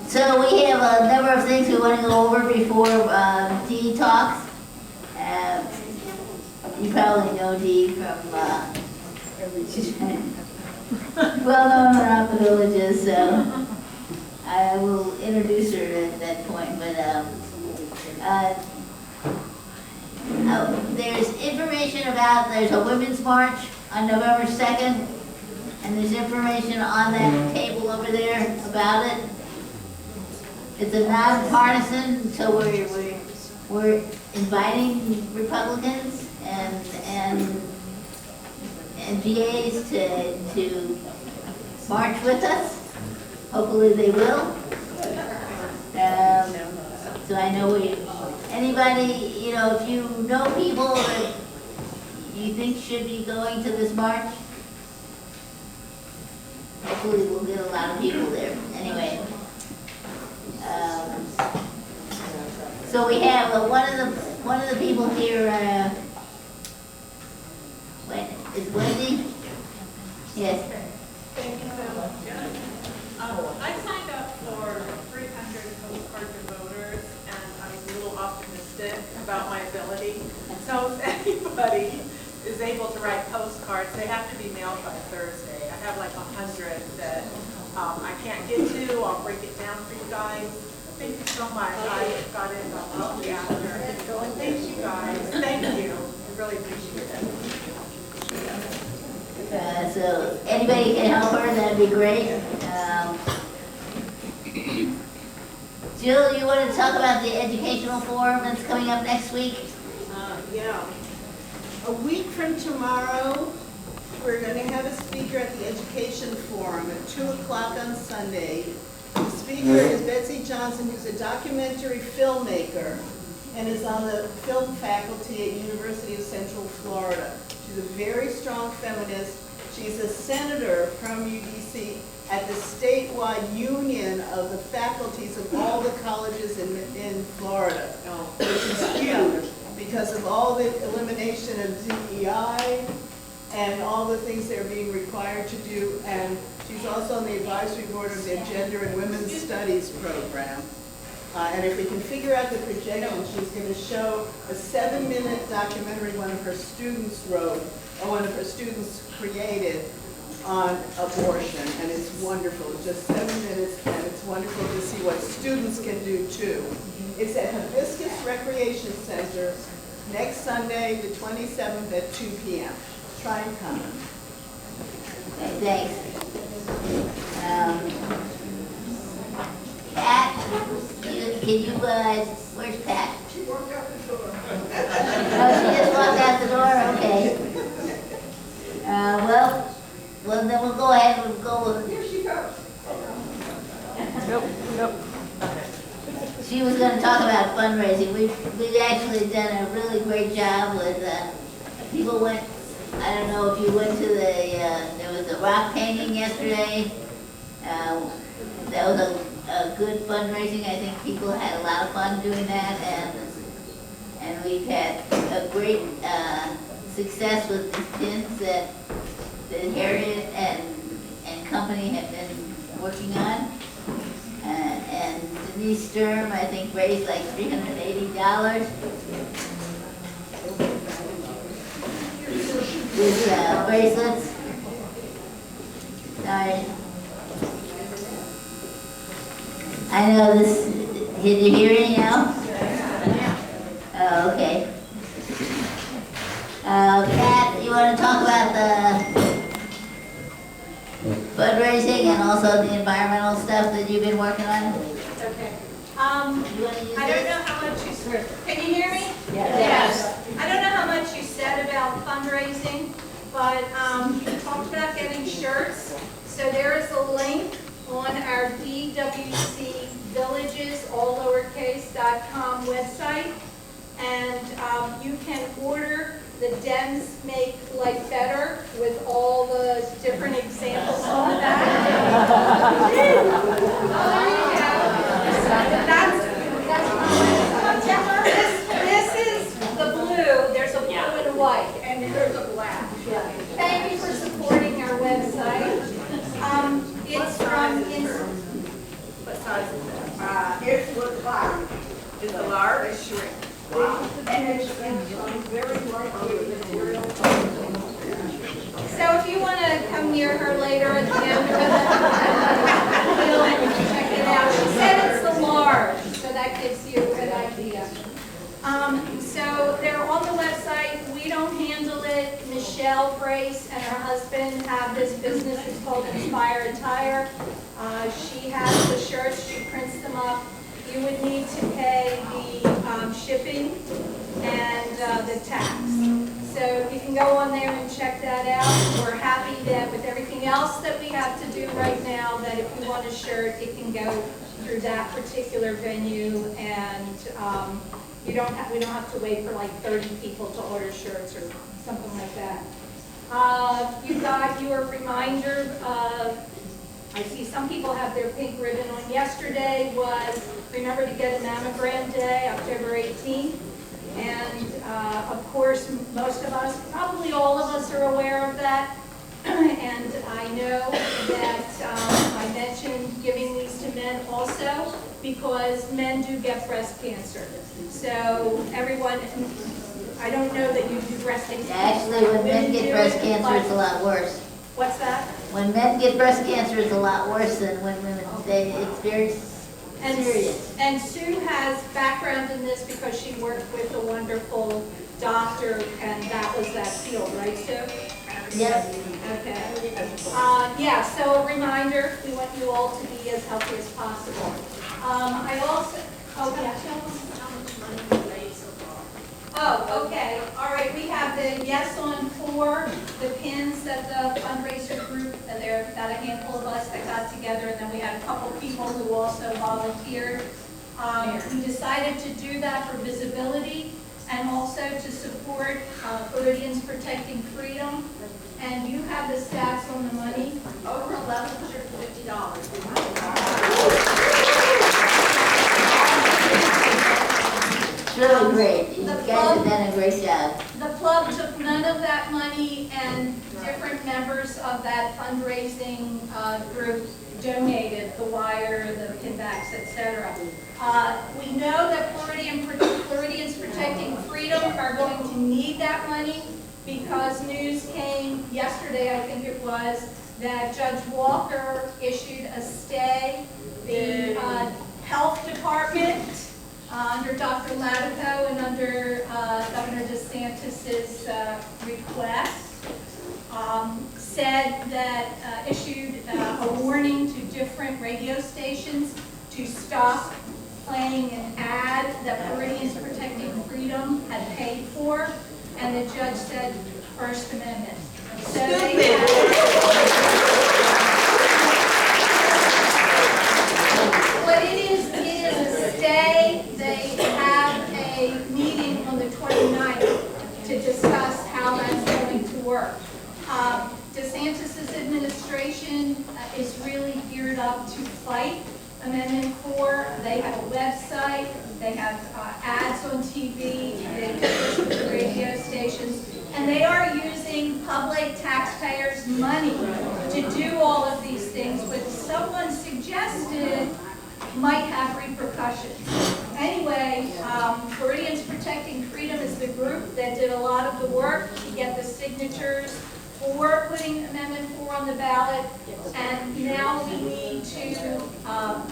So we have a number of things we want to go over before Dee talks. You probably know Dee from well known around the villages, so I will introduce her at that point. But there's information about, there's a women's march on November 2nd, and there's information on that table over there about it. It's a nonpartisan, so we're inviting Republicans and GAs to march with us. Hopefully they will. So I know anybody, you know, if you know people that you think should be going to this march, hopefully we'll get a lot of people there. Anyway, so we have one of the people here. Is Wendy? Yes. Thank you so much. I signed up for 300 postcard to voters, and I was a little optimistic about my ability. So if anybody is able to write postcards, they have to be mailed by Thursday. I have like 100 that I can't get to. I'll break it down for you guys. Thank you so much. I got it probably after. Thank you guys. Thank you. I really appreciate it. So anybody can help her, that'd be great. Jill, you want to talk about the educational forum that's coming up next week? Yeah. A week from tomorrow, we're going to have a speaker at the Education Forum at 2 o'clock on Sunday. The speaker is Betsy Johnson, who's a documentary filmmaker and is on the film faculty at University of Central Florida. She's a very strong feminist. She's a senator from UDC at the statewide union of the faculties of all the colleges in Florida, which is huge because of all the elimination of DEI and all the things they're being required to do. And she's also on the advisory board of their Gender and Women's Studies program. And if we can figure out the projection, she's going to show a 7-minute documentary one of her students wrote, or one of her students created on abortion. And it's wonderful. It's just 7 minutes, and it's wonderful to see what students can do too. It's at Hibiscus Recreation Center next Sunday, the 27th at 2 p.m. Try and come. Okay, thanks. Pat, can you, where's Pat? She walked out the door. Oh, she just walked out the door? Okay. Well, then we'll go ahead and go with. Here she goes. Nope. She was going to talk about fundraising. We've actually done a really great job with, people went, I don't know if you went to there was a rock painting yesterday. That was a good fundraising. I think people had a lot of fun doing that, and we've had a great success with the pins that Harriet and company have been working on. And Denise Sturm, I think, raised like $380 with bracelets. Sorry. I know this, can you hear me now? Oh, okay. Pat, you want to talk about the fundraising and also the environmental stuff that you've been working on? Okay. You want to use I don't know how much you said. Can you hear me? Yes. I don't know how much you said about fundraising, but you talked about getting shirts. So there is a link on our DWC Villages, all lowercase.com website, and you can order the Dems Make Life Better with all the different examples on the back. There you go. This is the blue. There's a blue and a white, and there's a black. Thank you for supporting our website. It's from Michelle Brace and her husband have this business. It's called Inspire Attire. She has the shirts. She prints them up. You would need to pay the shipping and the tax. So you can go on there and check that out. We're happy that with everything else that we have to do right now, that if you want a shirt, it can go through that particular venue, and we don't have to wait for like 30 people to order shirts or something like that. You got your reminder of, I see some people have their pink ribbon on. Yesterday was Remember to Get a Mammogram Day, October 18th. And of course, most of us, probably all of us, are aware of that. And I know that I mentioned giving these to men also, because men do get breast cancer. So everyone, I don't know that you do breast cancer. Actually, when men get breast cancer, it's a lot worse. What's that? When men get breast cancer, it's a lot worse than when women. It's very serious. And Sue has background in this because she worked with a wonderful doctor, and that was that field, right, Sue? Yes. Okay. Yeah, so a reminder, we want you all to be as healthy as possible. I also, oh, yeah. How much money we raised so far? Oh, okay. All right, we have the Yes on 4, the pins that the fundraiser group, and there are about a handful of us that got together, and then we had a couple people who also volunteered. We decided to do that for visibility and also to support Floridians Protecting Freedom. And you have the stats on the money. Over $1,150. Really great. You guys have done a great job. The club took none of that money, and different members of that fundraising group donated the wire, the pinbacks, etc. We know that Floridians Protecting Freedom are going to need that money, because news came yesterday, I think it was, that Judge Walker issued a stay. The health department, under Dr. Latipo and under Governor DeSantis's request, said that issued a warning to different radio stations to stop playing an ad that Floridians Protecting Freedom had paid for, and the judge said First Amendment. So they but it is a stay. They have a meeting on the 29th to discuss how that's going to work. DeSantis's administration is really geared up to fight Amendment 4. They have a website, they have ads on TV, they push with the radio stations, and they are using public taxpayers' money to do all of these things, which someone suggested might have repercussions. Anyway, Floridians Protecting Freedom is the group that did a lot of the work to get the signatures for putting Amendment 4 on the ballot, and now we need to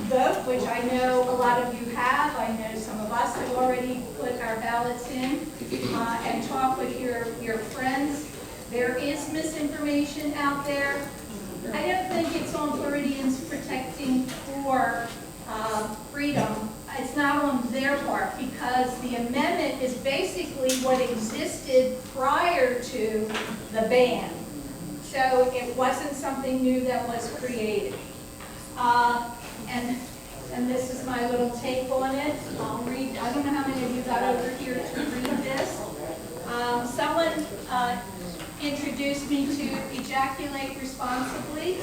vote, which I know a lot of you have. I know some of us have already put our ballots in, and talk with your friends. There is misinformation out there. I don't think it's on Floridians Protecting Freedom. It's not on their part, because the amendment is basically what existed prior to the ban. So it wasn't something new that was created. And this is my little take on it. I'll read, I don't know how many of you got over here to read this. Someone introduced me to ejaculate responsibly.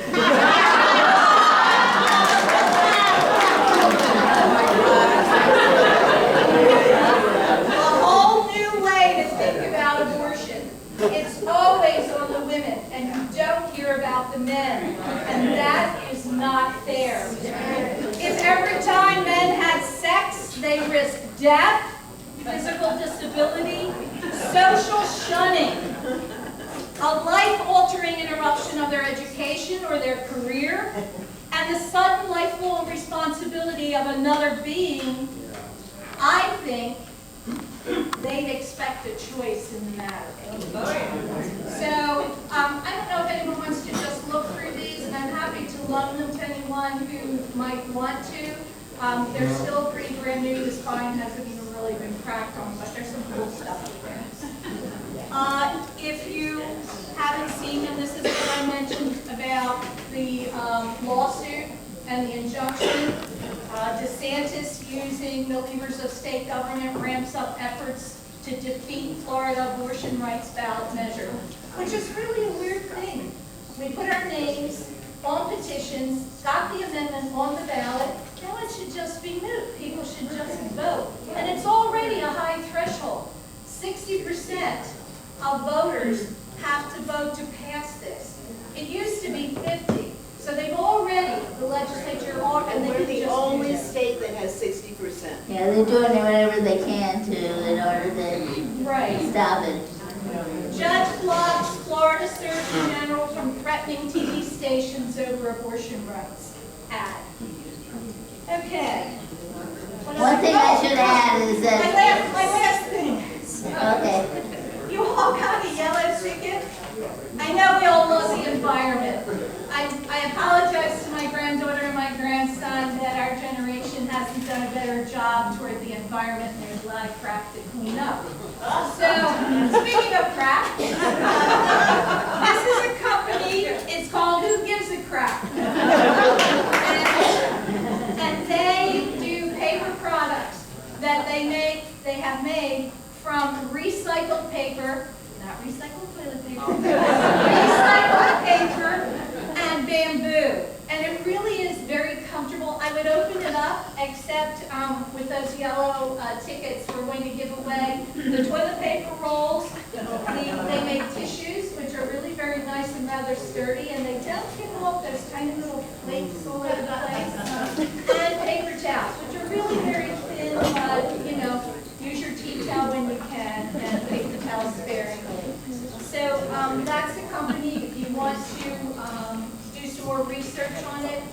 It's always on the women, and you don't hear about the men, and that is not fair. If every time men had sex, they risked death, physical disability, social shunning, a life-altering interruption of their education or their career, and the sudden lifelong responsibility of another being, I think they'd expect a choice in the matter. So want to. They're still pretty brand new. The spine hasn't even really been cracked on, but there's some cool stuff in there. If you haven't seen them, this is what I mentioned about the lawsuit and the injunction. DeSantis, using millivers of state government, ramps up efforts to defeat Florida abortion rights ballot measure, which is really a weird thing. We put our names on petitions, got the amendment on the ballot, now it should just be moot. People should just vote. And it's already a high threshold. 60% of voters have to vote to pass this. It used to be 50. So they've already, the legislature, and We're they the just only do that. state that has 60%. Yeah, they're doing whatever they can to in order to Right. stop it. Judge blocks Florida Surgeon General from threatening TV stations over abortion rights. Ad. Okay. One thing I should add is My that, last thing. okay, You all got a yellow ticket? I know we all love the environment. I apologize to my granddaughter and my grandson that our generation hasn't done a better job toward the environment, and there's a lot of crap to clean up. So, speaking of crap, this is a company, it's called Who Gives a Crap? And they do paper products that they have made from recycled paper, not recycled toilet paper, recycled paper and bamboo. And it really is very comfortable. I would open it up, except with those yellow tickets, we're going to give away the toilet paper rolls. They make tissues, which are really very nice and rather sturdy, and they don't get off those tiny little flakes all over the place. And paper towels, which are really very thin, you know, use your tea towel when you can, and paper towels sparingly. So that's the company. If you want to do some more research on it,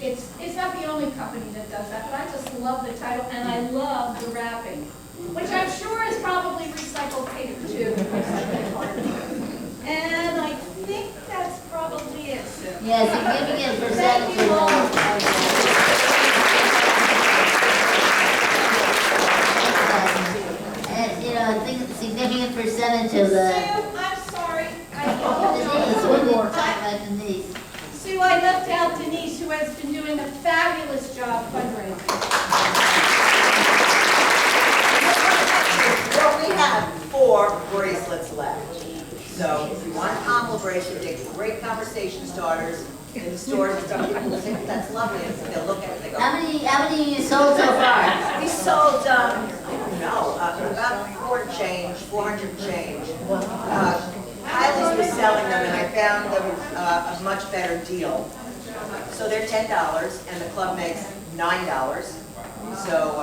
it's not the only company that does that, but I just love the title, and I love the wrapping, which I'm sure is probably recycled paper too. And I think that's probably it. yeah, significant percentage Thank you all. and, you know, I think a significant percentage of the, Sue, I'm sorry. Denise, we were talking about Denise. Sue, I left out Denise, who has been doing a fabulous job fundraising. Well, we have 4 bracelets left. So if you want a celebration, take great conversation starters in the stores and stuff. People will think that's lovely, and they'll look at it and they go, How many you sold so far? we sold, I don't know, about 400 and change. Kylie's was selling them, and I found them a much better deal. So they're $10, and the club makes $9. So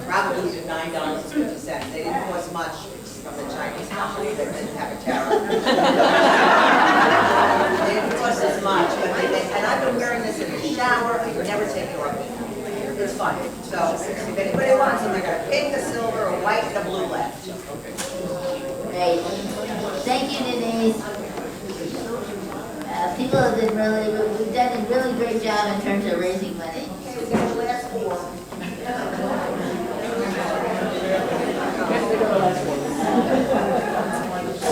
probably $9.50. They didn't cost much from the Chinese company that didn't have a tariff. They didn't cost as much, but and I've been wearing this in the shower. I never take it off. It's fun. So if anybody wants them, I got a pink, a silver, a white, and a blue left. Great. Thank you, Denise. People have been we've done a really great job in terms of raising money. Okay, we got the last 4.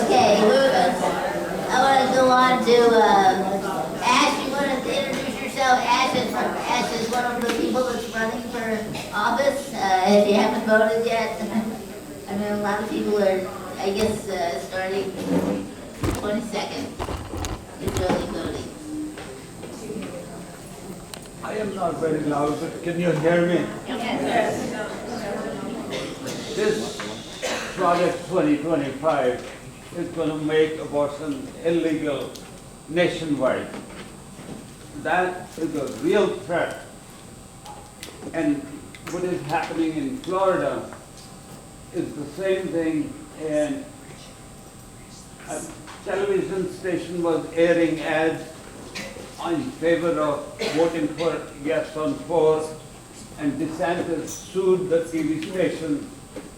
Okay, I want to go on to, Ash, you want to introduce yourself? Ash is one of the people that's running for office, if you haven't voted yet. I mean, a lot of people are, I guess, starting 22nd is early voting. I am not very loud, but can you hear me? Yes. This Project 2025 is going to make abortion illegal nationwide. That is a real threat. And what is happening in Florida is the same thing, and a television station was airing ads in favor of voting for yes on 4, and DeSantis sued the TV station.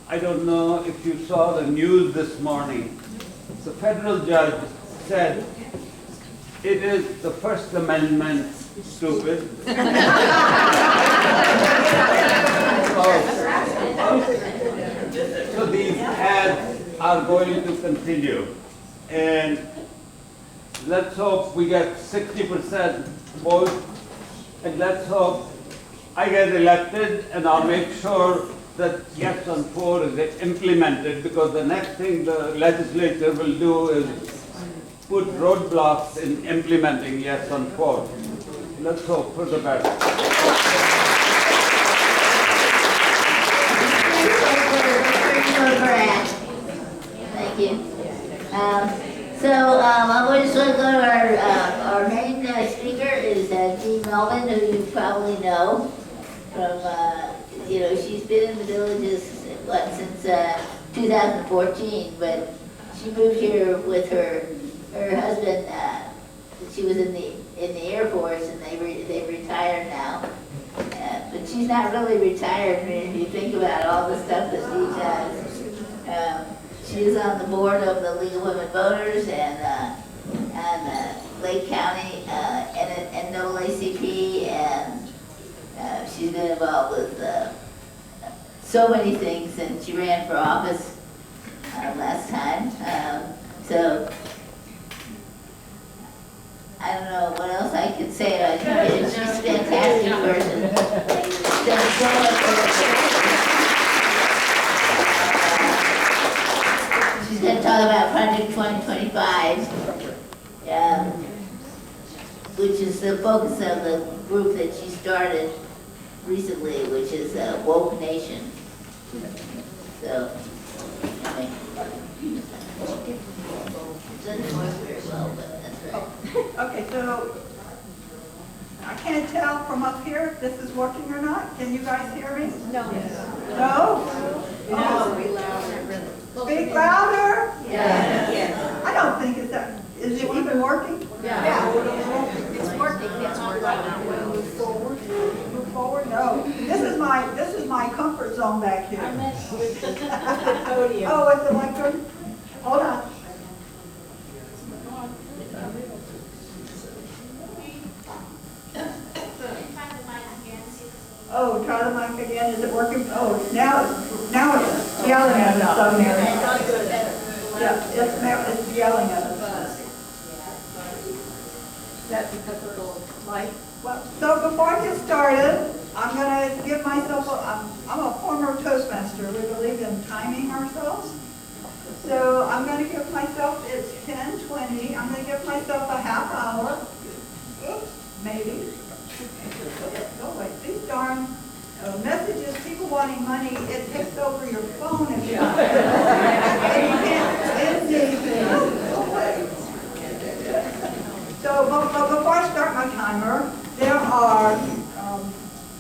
I don't know if you saw the news this morning. The federal judge said it is the First Amendment, stupid. So these ads are going to continue. And let's hope we get 60% vote. And let's hope I get elected, and I'll make sure that yes on 4 is implemented, because the next thing the legislature will do is put roadblocks in implementing yes on 4. Let's hope for the best. Thank you. I'm going to go to our main speaker is Dee Melvin, who you probably know from, she's been in the villages, since 2014, but she moved here with her husband. She was in the Air Force, and they retired now. But she's not really retired, if you think about all the stuff that Dee does. She is on the board of the League of Women Voters and Lake County and NAACP, and she's been involved with so many things, and she ran for office last time. So I don't know what else I could say. I think she's a fantastic person. She's done so much work. She's going to talk about Project 2025, which is the focus of the group that she started recently, which is Woke Nation. So, anyway. It doesn't work very well, but that's right. Okay, so I can't tell from up here if this is working or not. Can you guys hear me? No. No? Speak louder? Yes. I don't think is it even working? Yeah. It's working, it's working. Move forward. Move forward? No. This is my comfort zone back here. With the podium. Oh, with the lectern? Hold on. Oh, try the mic again. Is it working? Oh, now it's yelling at us down there. Yeah, it's yelling at us. That's because of the light. Well, so before I get started, I'm going to give myself, I'm a former Toastmaster. We believe in timing ourselves. So I'm going to give myself, it's 10:20, I'm going to give myself a half hour. Oops, maybe. Oh, wait, these darn messages, people wanting money, it takes over your phone if you want. And you can't send anything. Oh, wait. So, but before I start my timer, there are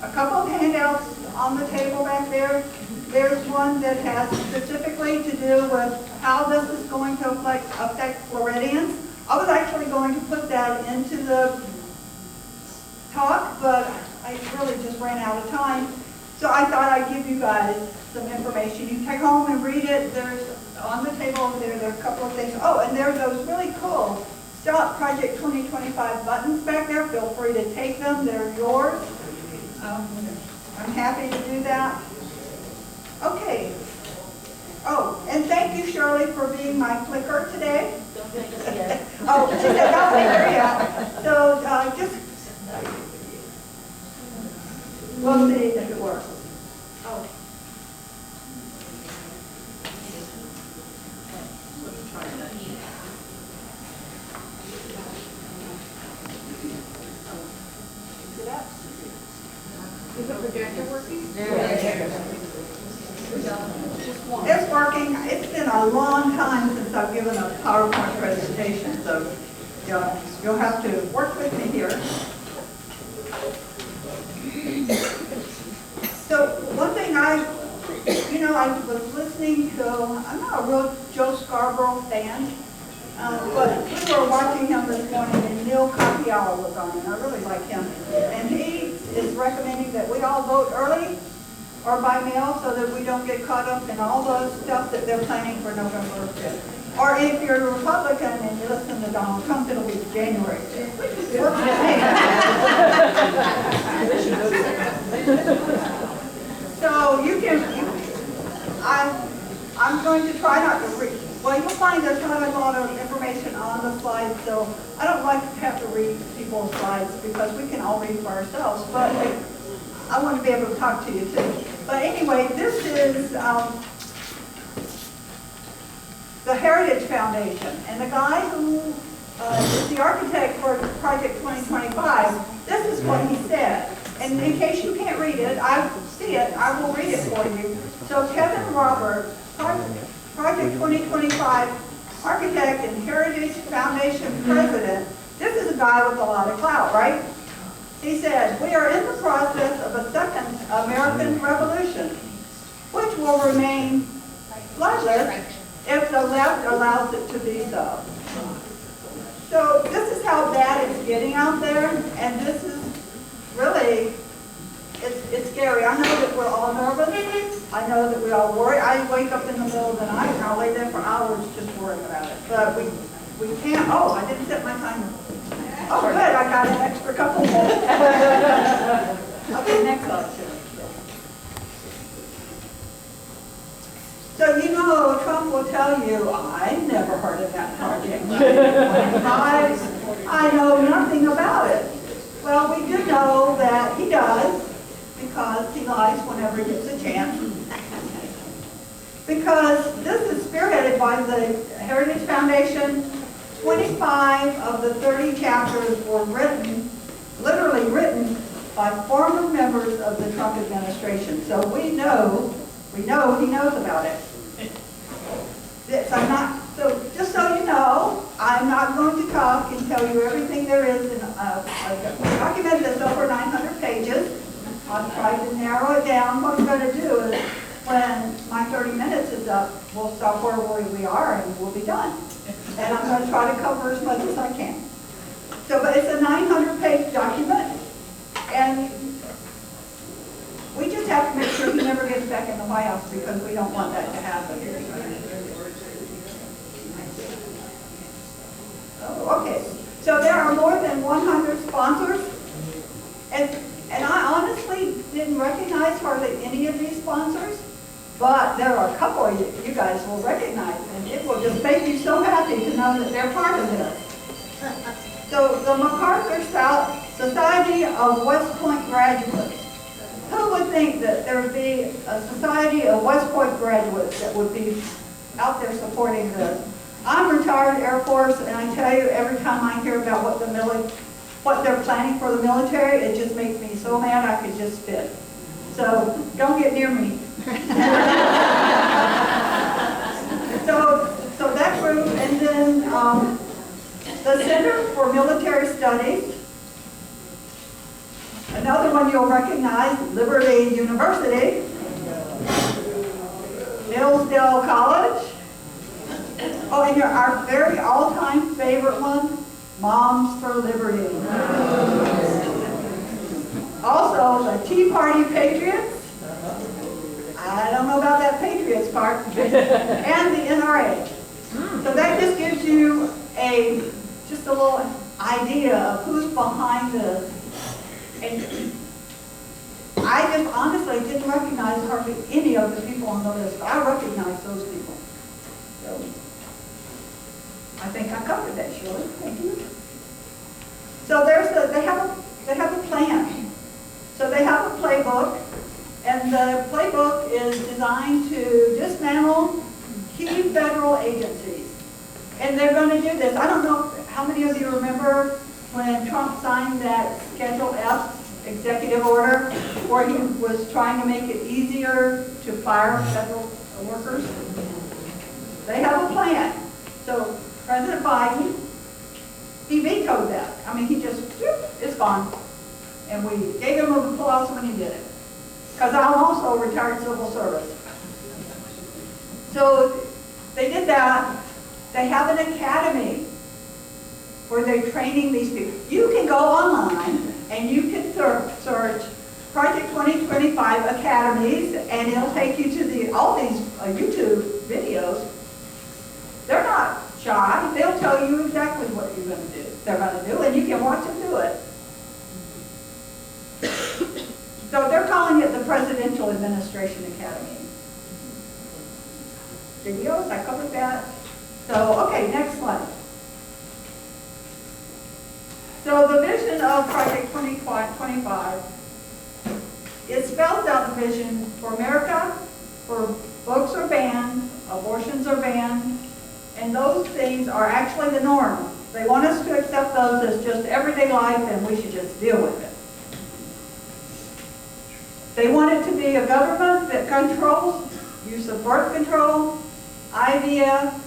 a couple of handouts on the table back there. There's one that has specifically to do with how this is going to affect Floridians. I was actually going to put that into the talk, but I really just ran out of time. So I thought I'd give you guys some information. You can take home and read it. There's on the table over there, there are a couple of things. Oh, and there are those really cool Stop Project 2025 buttons back there. Feel free to take them. They're yours. I'm happy to do that. Okay. Oh, and thank you, Shirley, for being my clicker today. Oh, she said no clicker yet. So just, we'll see if it works. Oh. Is the projector working? It's working. It's been a long time since I've given a PowerPoint presentation, so you'll have to work with me here. So one thing I was listening to, I'm not a real Joe Scarborough fan, but we were watching him this morning and Neil Katyal was on, and I really like him. And he is recommending that we all vote early or by mail so that we don't get caught up in all the stuff that they're planning for November 5th. Or if you're a Republican and you listen to Donald Trump, it'll be January 5th. Works for me. going to try not to read. Well, you'll find there's not a lot of information on the slides, so I don't like to have to read people's slides because we can all read for ourselves, but I want to be able to talk to you too. But anyway, this is the Heritage Foundation, and the guy who is the architect for Project 2025, this is what he said. And in case you can't read it, I see it, I will read it for you. So Kevin Roberts, Project 2025 architect and Heritage Foundation president, this is a guy with a lot of clout, right? He said, we are in the process of a second American Revolution, which will remain bloodless if the left allows it to be so. So this is how bad it's getting out there, and this is really, it's scary. I know that we're all nervous. I know that we all worry. I wake up in the middle of the night and I'll lay there for hours just worrying about it. But we can't, oh, I didn't set my timer. Oh, good, I got an extra couple minutes. Okay, next slide. So you know, Trump will tell you, I never heard of that project. I know nothing about it. Well, we do know that he does, because he lies whenever he gets a chance. Because this is spearheaded by the Heritage Foundation. 25 of the 30 chapters were written, literally written, by former members of the Trump administration. So we know he knows about it. So just so you know, I'm not going to talk and tell you everything there is in a document that's over 900 pages. I've tried to narrow it down. What I'm going to do is, when my 30 minutes is up, we'll stop where we are and we'll be done. And I'm going to try to cover as much as I can. So, but it's a 900-page document, and we just have to make sure he never gets back in the White House because we don't want that to happen. Oh, okay. So there are more than 100 sponsors, and I honestly didn't recognize hardly any of these sponsors, but there are a couple of you guys will recognize, and it will just make you so happy to know that they're part of this. So the MacArthur Society of West Point Graduates. Who would think that there would be a society of West Point graduates that would be out there supporting this? I'm retired Air Force, and I tell you, every time I hear about what they're planning for the military, it just makes me so mad I could just spit. So don't get near me. So that group, and then the Center for Military Studies. Another one you'll recognize, Liberty University, Hillsdale College. Oh, and our very all-time favorite one, Moms for Liberty. Also, the Tea Party Patriots. I don't know about that Patriots part. And the NRA. So that just gives you just a little idea of who's behind this. And I just honestly didn't recognize hardly any of the people on the list. I recognize those people. So I think I covered that, Shirley. Thank you. So they have a plan. So they have a playbook, and the playbook is designed to dismantle key federal agencies. And they're going to do this. I don't know how many of you remember when Trump signed that Schedule F executive order, where he was trying to make it easier to fire federal workers. They have a plan. So President Biden, he vetoed that. I mean, he just, it's gone. And we gave him applause when he did it. Because I'm also a retired civil service. So they did that. They have an academy where they're training these people. You can go online and you can search Project 2025 Academies, and it'll take you to all these YouTube videos. They're not shy. They'll tell you exactly what you're going to do. They're going to do, and you can watch them do it. So they're calling it the Presidential Administration Academy. videos, I covered that. So, okay, next slide. So the vision of Project 2025, it spells out the vision for America, for books are banned, abortions are banned, and those things are actually the norm. They want us to accept those as just everyday life and we should just deal with it. They want it to be a government that controls use of birth control, IVF.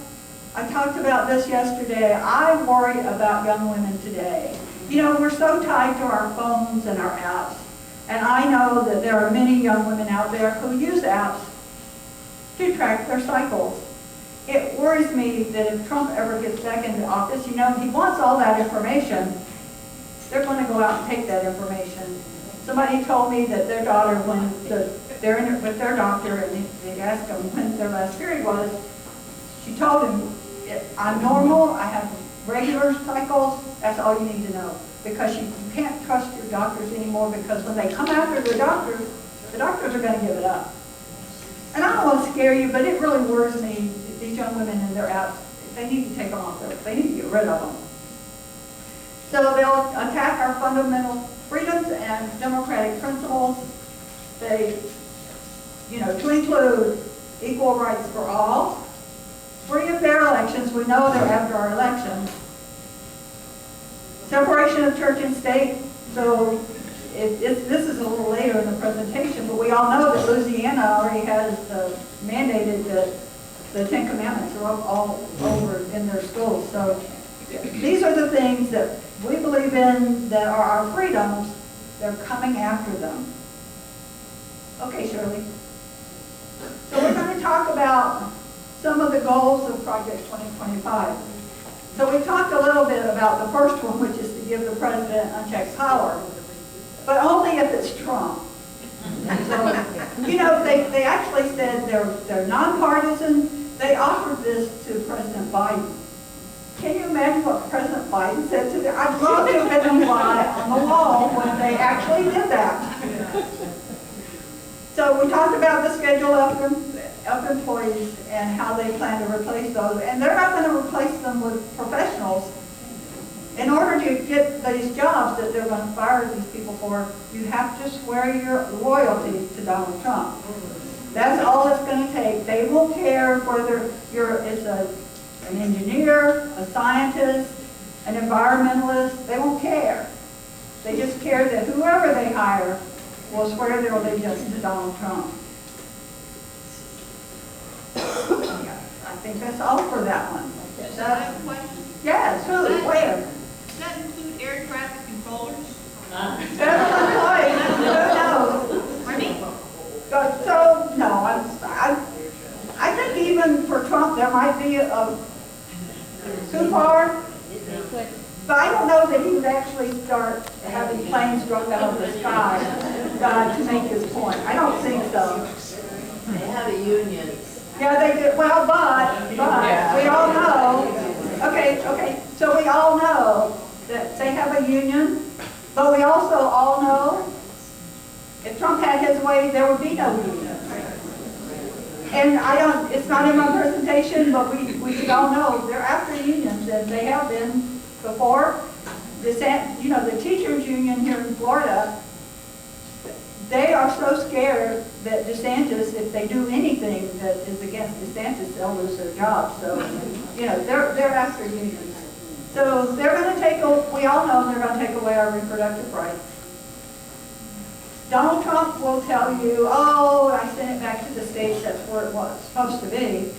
I talked about this yesterday. I worry about young women today. You know, we're so tied to our phones and our apps. And I know that there are many young women out there who use apps to track their cycles. It worries me that if Trump ever gets back into office, you know, he wants all that information. They're going to go out and take that information. Somebody told me that their daughter, when they're in with their doctor and they asked them when their last period was, she told him, I'm normal, I have regular cycles, that's all you need to know. Because you can't trust your doctors anymore, because when they come after the doctors are going to give it up. And I don't want to scare you, but it really worries me, these young women and their apps, they need to take them off there. They need to get rid of them. So they'll attack our fundamental freedoms and democratic principles. They, you know, to include equal rights for all, free and fair elections, we know they're after our elections, separation of church and state. So this is a little later in the presentation, but we all know that Louisiana already has mandated that the Ten Commandments are all over in their schools. So these are the things that we believe in that are our freedoms. They're coming after them. Okay, Shirley. So we're going to talk about some of the goals of Project 2025. So we talked a little bit about the first one, which is to give the president unchecked power, but only if it's Trump. So, you know, they actually said they're nonpartisan. They offered this to President Biden. Can you imagine what President Biden said to them? I'd love to have been on the wall when they actually did that. So we talked about the schedule of employees and how they plan to replace those. And they're not going to replace them with professionals. In order to get these jobs that they're going to fire these people for, you have to swear your loyalty to Donald Trump. That's all it's going to take. They won't care whether it's an engineer, a scientist, an environmentalist. They won't care. They just care that whoever they hire will swear their allegiance to Donald Trump. I think that's all for that one. I have a question. Yes, who, where? Does that include air traffic controllers? Federal employees, who knows? Pardon me? So, no, I think even for Trump, there might be too far. But I don't know that he would actually start having planes drop out of the sky to make his point. I don't think so. They have a union. Yeah, they did. Well, but we all know. Okay. So we all know that they have a union, but we also all know if Trump had his way, there would be no union. And it's not in my presentation, but we should all know they're after unions, and they have been before. The teachers union here in Florida, they are so scared that DeSantis, if they do anything that is against DeSantis, they'll lose their job. So, they're after unions. So they're going to we all know they're going to take away our reproductive rights. Donald Trump will tell you, oh, I sent it back to the states, that's where it was supposed to be.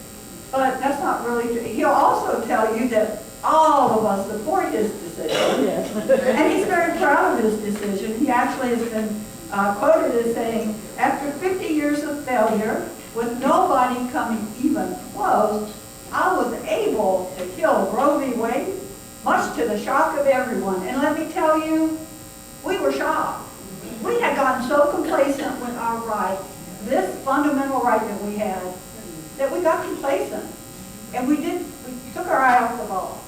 But that's not really true. He'll also tell you that all of us support his decision. And he's very proud of his decision. He actually has been quoted as saying, after 50 years of failure, with nobody coming even close, I was able to kill Roe v. Wade, much to the shock of everyone. And let me tell you, we were shocked. We had gotten so complacent with our right, this fundamental right that we had, that we got complacent. And we took our eye off the ball.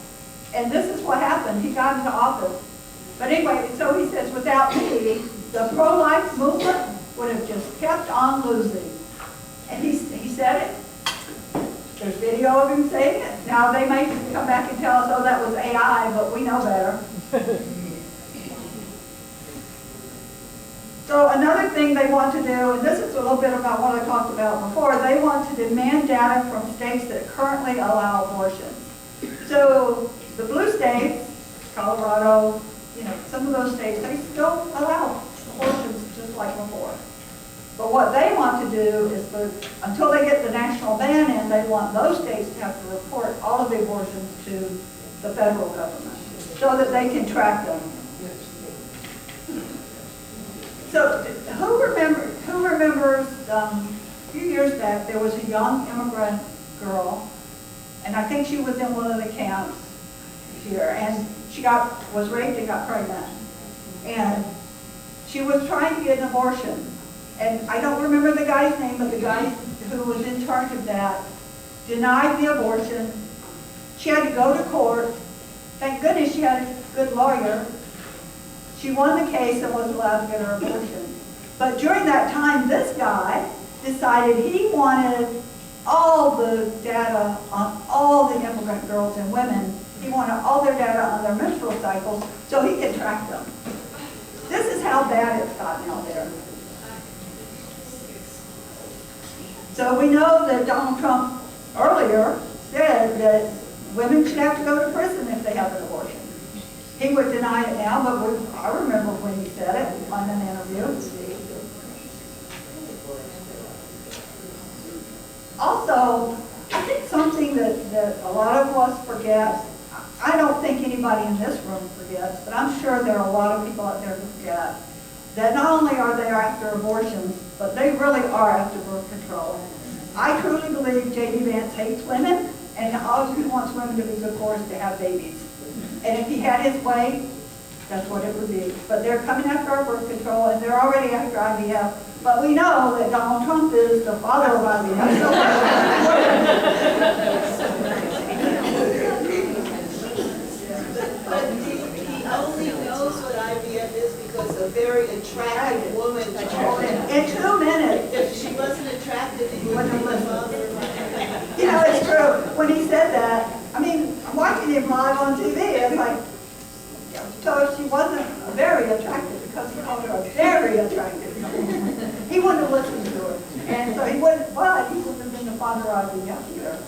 And this is what happened. He got into office. But anyway, so he says, without me, the pro-life movement would have just kept on losing. And he said it. There's video of him saying it. Now, they may come back and tell us, oh, that was AI, but we know better. So another thing they want to do, and this is a little bit about what I talked about before, they want to demand data from states that currently allow abortions. So the blue states, Colorado, some of those states, they still allow abortions just like before. But what they want to do is, until they get the national ban in, they want those states to have to report all of the abortions to the federal government so that they can track them. So who remembers a few years back, there was a young immigrant girl, and I think she was in one of the camps here, and she was raped and got pregnant. And she was trying to get an abortion. And I don't remember the guy's name, but the guy who was in charge of that denied the abortion. She had to go to court. Thank goodness she had a good lawyer. She won the case and was allowed to get her abortion. But during that time, this guy decided he wanted all the data on all the immigrant girls and women. He wanted all their data on their menstrual cycles so he could track them. This is how bad it's gotten out there. So we know that Donald Trump earlier said that women should have to go to prison if they have an abortion. He would deny it now, but I remember when he said it on an interview. Also, I think something that a lot of us forget, I don't think anybody in this room forgets, but I'm sure there are a lot of people out there who forget, that not only are they after abortions, but they really are after birth control. I truly believe J.D. Vance hates women, and all he wants women to be good for is to have babies. And if he had his way, that's what it would be. But they're coming after our birth control, and they're already after IVF. But we know that Donald Trump is the father of IVF. But he only knows what IVF is because a very attractive woman told him. In 2 minutes. If she wasn't attractive, he wouldn't be the father. It's true. When he said that, I mean, I'm watching him live on TV, and like, so she wasn't very attractive because he called her a very attractive woman. He wouldn't have listened to her. And so he wouldn't, but he wouldn't have been the father of the either.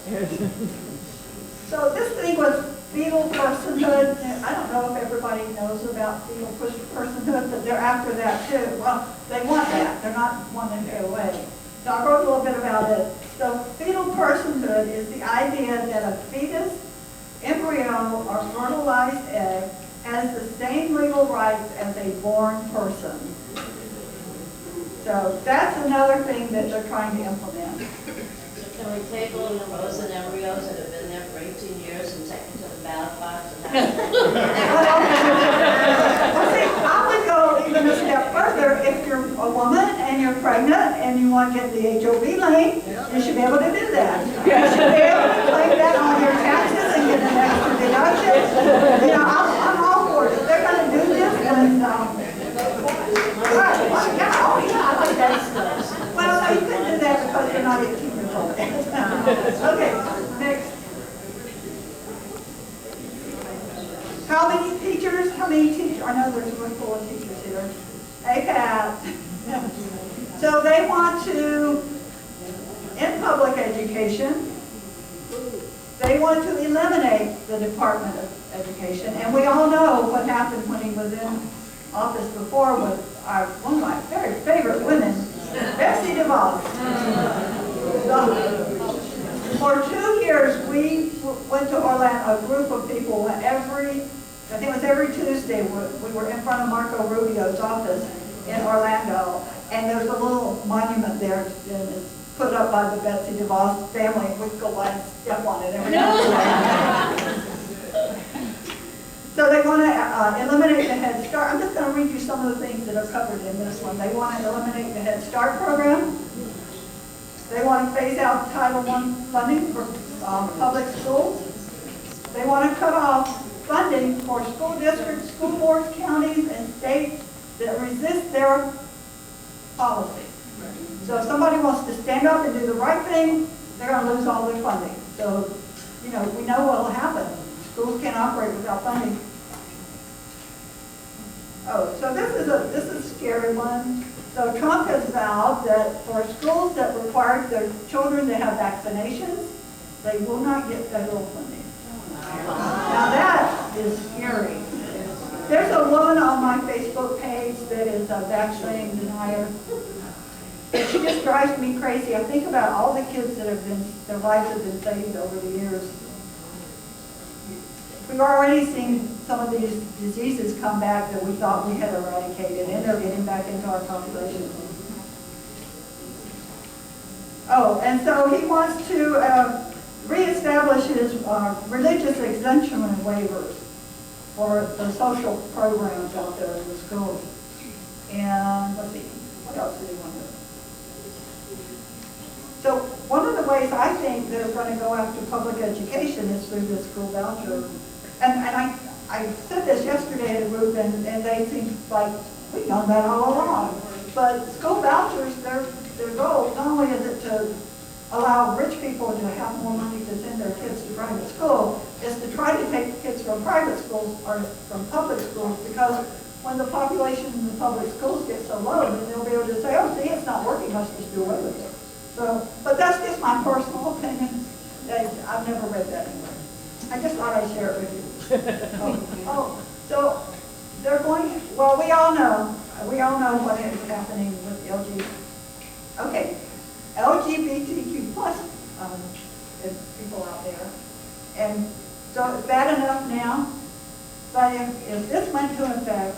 So this thing was fetal personhood. I don't know if everybody knows about fetal personhood, but they're after that too. Well, they want that. They're not wanting to go away. So I wrote a little bit about it. So fetal personhood is the idea that a fetus, embryo, or fertilized egg has the same legal rights as a born person. So that's another thing that they're trying to implement. Can we take all the frozen embryos that have been there for 18 years and take them to the ballot box and have Well, see, I would go even a step further. If you're a woman and you're pregnant and you want to get the HOV lane, you should be able to do that. You should be able to claim that on your taxes and get an extra deduction. I'm all for it. If they're going to do this, then, I like that. Well, no, you couldn't do that because you're not 18 years old. Okay, next. How many teachers? I know there's a room full of teachers here. ACAT. So they want to, in public education, they want to eliminate the Department of Education. And we all know what happened when he was in office before with one of my very favorite women, Betsy DeVos. For 2 years, we went to Orlando, a group of people, I think it was every Tuesday, we were in front of Marco Rubio's office in Orlando, and there's a little monument there, and it's put up by the Betsy DeVos family, and we'd go by and step on it every day. So they want to eliminate the Head Start. I'm just going to read you some of the things that are covered in this one. They want to eliminate the Head Start program. They want to phase out Title I funding for public schools. They want to cut off funding for school districts, school boards, counties, and states that resist their policy. So if somebody wants to stand up and do the right thing, they're going to lose all their funding. So, you know, we know what will happen. Schools can't operate without funding. Oh, so this is a scary one. So Trump has vowed that for schools that require their children to have vaccinations, they will not get federal funding. Now that is scary. There's a woman on my Facebook page that is a vaccine denier. And she just drives me crazy. I think about all the kids that have been, their lives have been saved over the years. We've already seen some of these diseases come back that we thought we had eradicated, and they're getting back into our population. Oh, and so he wants to reestablish his religious exemption and waivers for the social programs out there in the schools. And let's see, what else did he want to do? So one of the ways I think they're going to go after public education is through this school voucher. And I said this yesterday at a group, and they seem like we've done that all along. But school vouchers, their goal, not only is it to allow rich people to have more money to send their kids to private school, is to try to take kids from private schools or from public schools, because when the population in the public schools gets so low, then they'll be able to say, oh, see, it's not working, let's just do away with it. So, but that's just my personal opinion. I've never read that anywhere. I just thought I'd share it with you. So they're going, well, we all know what is happening with LGBTQ plus people out there. And so it's bad enough now, but if this went into effect,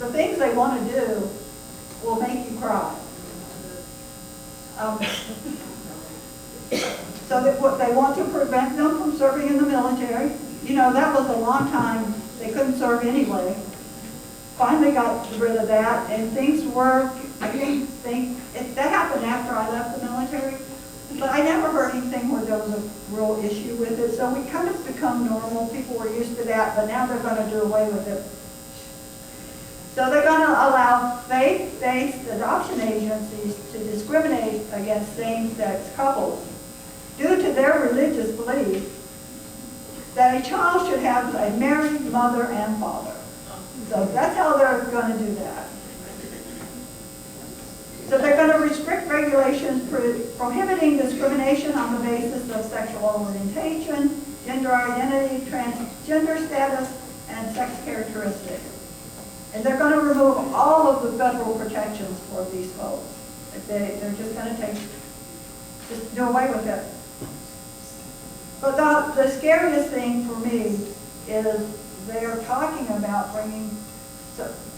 the things they want to do will make you cry. So that what they want to prevent them from serving in the military. You know, that was a long time. They couldn't serve anyway. Finally got rid of that, and things were, I didn't think, that happened after I left the military, but I never heard anything where there was a real issue with it. So we kind of become normal. People were used to that, but now they're going to do away with it. So they're going to allow faith-based adoption agencies to discriminate against same-sex couples due to their religious belief that a child should have a married mother and father. So that's how they're going to do that. So they're going to restrict regulations prohibiting discrimination on the basis of sexual orientation, gender identity, transgender status, and sex characteristics. And they're going to remove all of the federal protections for these folks. They're just going to just do away with it. But the scariest thing for me is they are talking about bringing,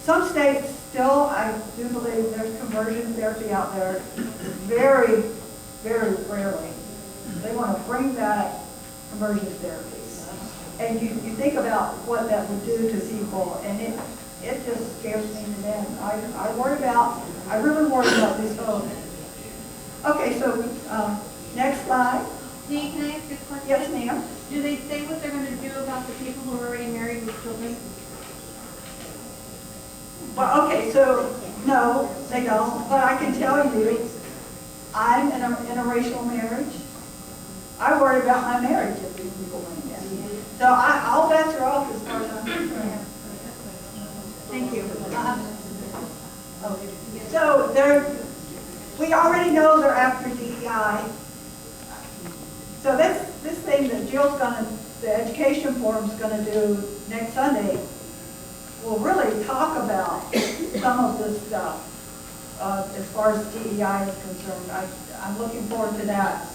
some states still, I do believe there's conversion therapy out there, very, very rarely. They want to bring back conversion therapy. And you think about what that would do to people, and it just scares me to death. I really worry about these folks. Okay, so next slide. Dee, can I ask a question? Yes, ma'am. Do they say what they're going to do about the people who are already married with children? Well, okay, so no, they don't. But I can tell you, I'm in a interracial marriage. I worry about my marriage if these people went again. So all bets are off as far as I'm concerned. Thank you. So we already know they're after DEI. So this thing that Jill's the education forum's gonna do next Sunday will really talk about some of this stuff as far as DEI is concerned. I'm looking forward to that.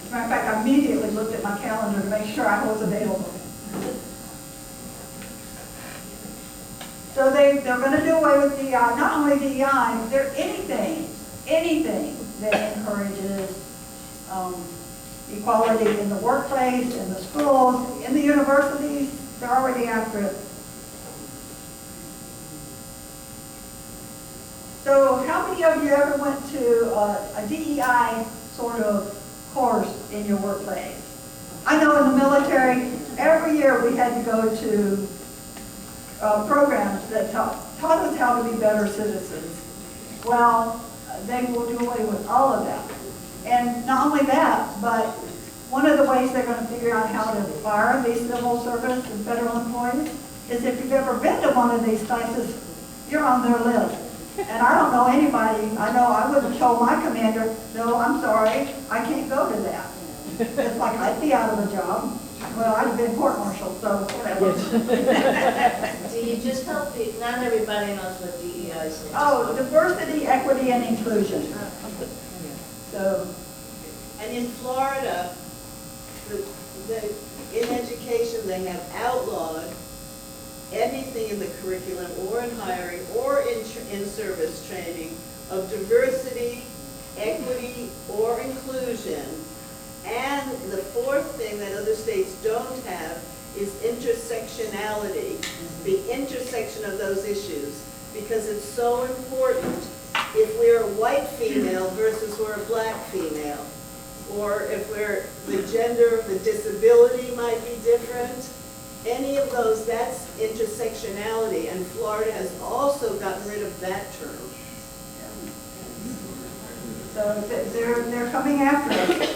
As a matter of fact, I immediately looked at my calendar to make sure I was available. So they're going to do away with DEI. Not only DEI, they're anything that encourages equality in the workplace, in the schools, in the universities. They're already after it. So how many of you ever went to a DEI sort of course in your workplace? I know in the military, every year we had to go to programs that taught us how to be better citizens. Well, they will do away with all of that. And not only that, but one of the ways they're going to figure out how to fire these civil service and federal employees is if you've ever been to one of these places, you're on their list. And I don't know anybody, I know I would have told my commander, no, I'm sorry, I can't go to that. It's like I'd be out of a job. Well, I'd have been court-martialed, so whatever. So you just help people, not everybody knows what DEI is. Oh, diversity, equity, and inclusion. So, And in Florida, in education, they have outlawed anything in the curriculum or in hiring or in service training of diversity, equity, or inclusion. And the fourth thing that other states don't have is intersectionality, the intersection of those issues, because it's so important if we're a white female versus we're a black female, or if we're the gender, the disability might be different. Any of those, that's intersectionality, and Florida has also gotten rid of that term. so they're coming after us.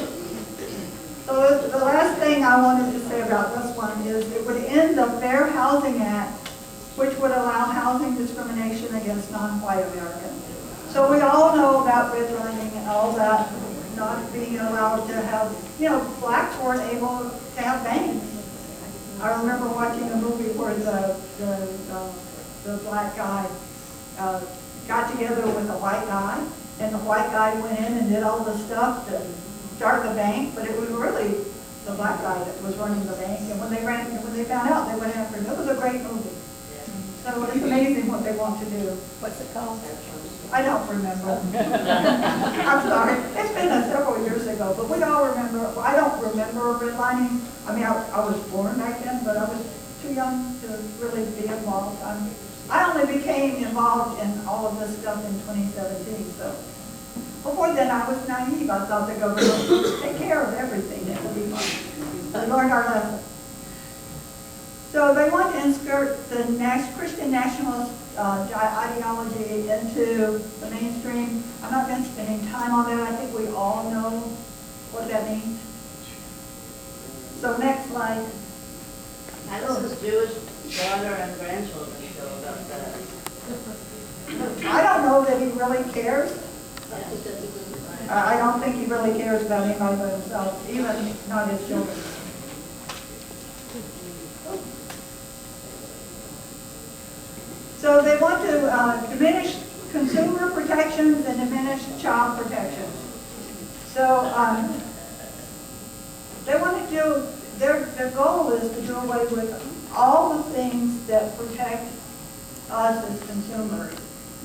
So the last thing I wanted to say about this one is it would end the Fair Housing Act, which would allow housing discrimination against non-white Americans. So we all know about redlining and all that, not being allowed to have, blacks weren't able to have banks. I remember watching a movie where the black guy got together with a white guy, and the white guy went in and did all the stuff to start the bank, but it was really the black guy that was running the bank. And when they found out, they went after him. It was a great movie. So it's amazing what they want to do. What's it called? I don't remember. I'm sorry. It's been several years ago, but we all remember. I don't remember redlining. I mean, I was born back then, but I was too young to really be involved. I only became involved in all of this stuff in 2017. So before then, I was naive. I thought the government would take care of everything. It would be fine. We learned our lesson. So they want to insert the Christian nationalist ideology into the mainstream. I'm not going to spend any time on that. I think we all know what that means. So next slide. How does his Jewish daughter and grandchildren feel about that? I don't know that he really cares. I don't think he really cares about anybody but himself, even not his children. So they want to diminish consumer protections and diminish child protections. So they want to do, their goal is to do away with all the things that protect us as consumers.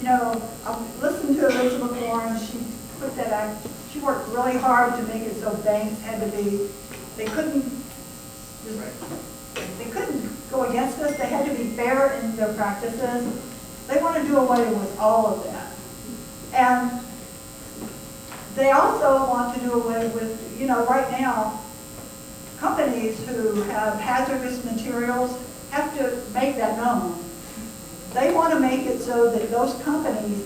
I've listened to Elizabeth Warren. She put that out. She worked really hard to make it so banks had to be, they couldn't go against us. They had to be fair in their practices. They want to do away with all of that. And they also want to do away with, right now, companies who have hazardous materials have to make that known. They want to make it so that those companies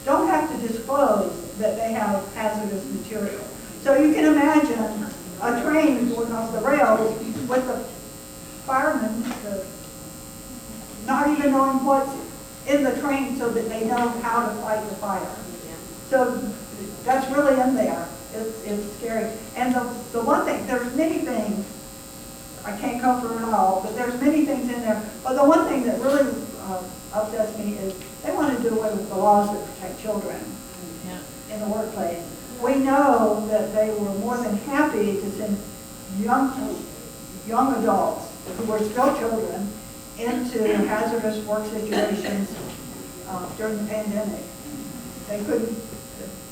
don't have to disclose that they have hazardous material. So you can imagine a train going off the rails with the firemen not even knowing what's in the train so that they know how to fight the fire. So that's really in there. It's scary. And the one thing, there's many things, I can't cover it all, but there's many things in there. But the one thing that really upsets me is they want to do away with the laws that protect children in the workplace. We know that they were more than happy to send young adults who were still children into hazardous work situations during the pandemic. They couldn't,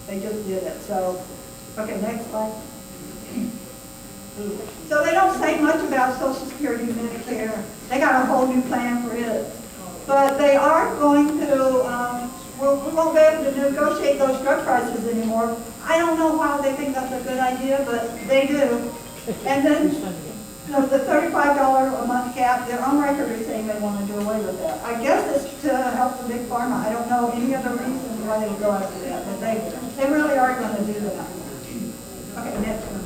they just did it. So, okay, next slide. So they don't say much about Social Security, Medicare. They got a whole new plan for it. But they are going to, we won't be able to negotiate those drug prices anymore. I don't know why they think that's a good idea, but they do. And then the $35 a month cap, their own record is saying they want to do away with that. I guess it's to help the big pharma. I don't know any other reason why they would go after that, but they really are going to do that. Okay, next one.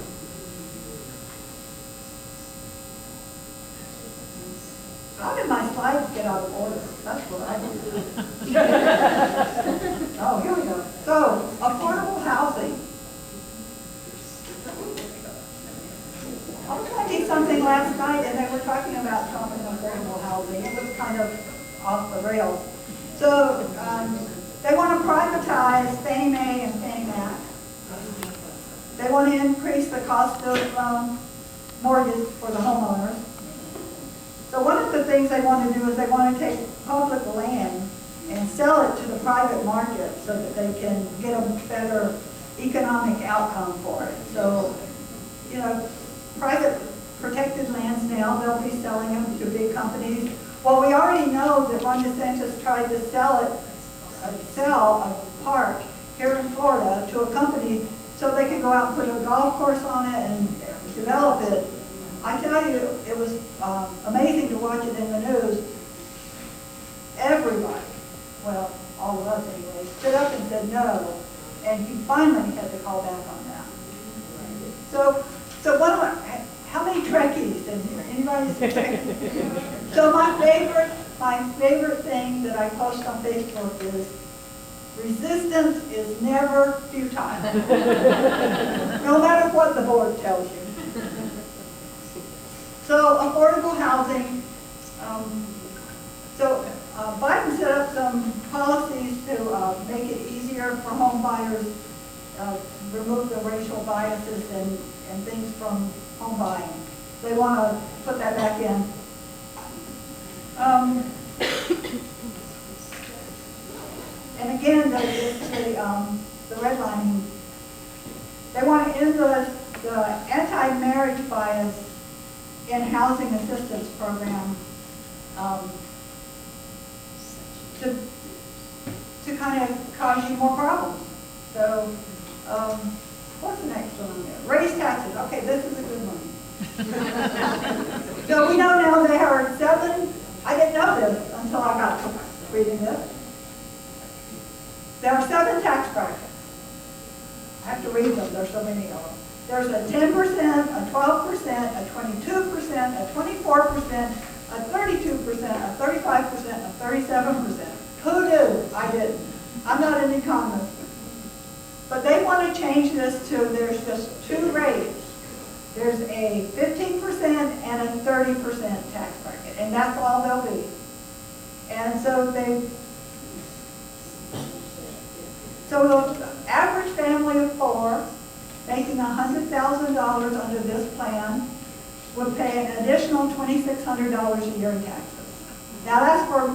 How did my slides get out of order? That's what I do. Oh, here we go. So, affordable housing. I was watching something last night and they were talking about Trump and affordable housing. It was kind of off the rails. So, they want to privatize Fannie Mae and Fannie Mac. They want to increase the cost of mortgage for the homeowners. So one of the things they want to do is they want to take public land and sell it to the private market so that they can get a better economic outcome for it. So, you know, private protected lands now, they'll be selling them to big companies. Well, we already know that Ron DeSantis tried to sell a park here in Florida to a company so they could go out and put a golf course on it and develop it. I tell you, it was amazing to watch it in the news. Everybody, well, all of us anyway, stood up and said no, and he finally had to call back on that. So one of how many Trekkies in here? Anybody's a Trekkie? So my favorite thing that I post on Facebook is, resistance is never futile. No matter what the board tells you. So affordable housing, Biden set up some policies to make it easier for home buyers, remove the racial biases and things from home buying. They want to put that back in. And again, the redlining, they want to end the anti-marriage bias in housing assistance program to kind of cause you more problems. So, what's the next one here? Raise taxes. Okay, this is a good one. So we know now there are 7, I didn't know this until I got to reading this. There are 7 tax brackets. I have to read them, there's so many of them. There's a 10%, a 12%, a 22%, a 24%, a 32%, a 35%, a 37%. Who knew? I didn't. I'm not an economist. But they want to change this to, there's just 2 rates. There's a 15% and a 30% tax bracket, and that's all they'll be. And so the average family of 4 making $100,000 under this plan would pay an additional $2,600 a year in taxes. Now that's for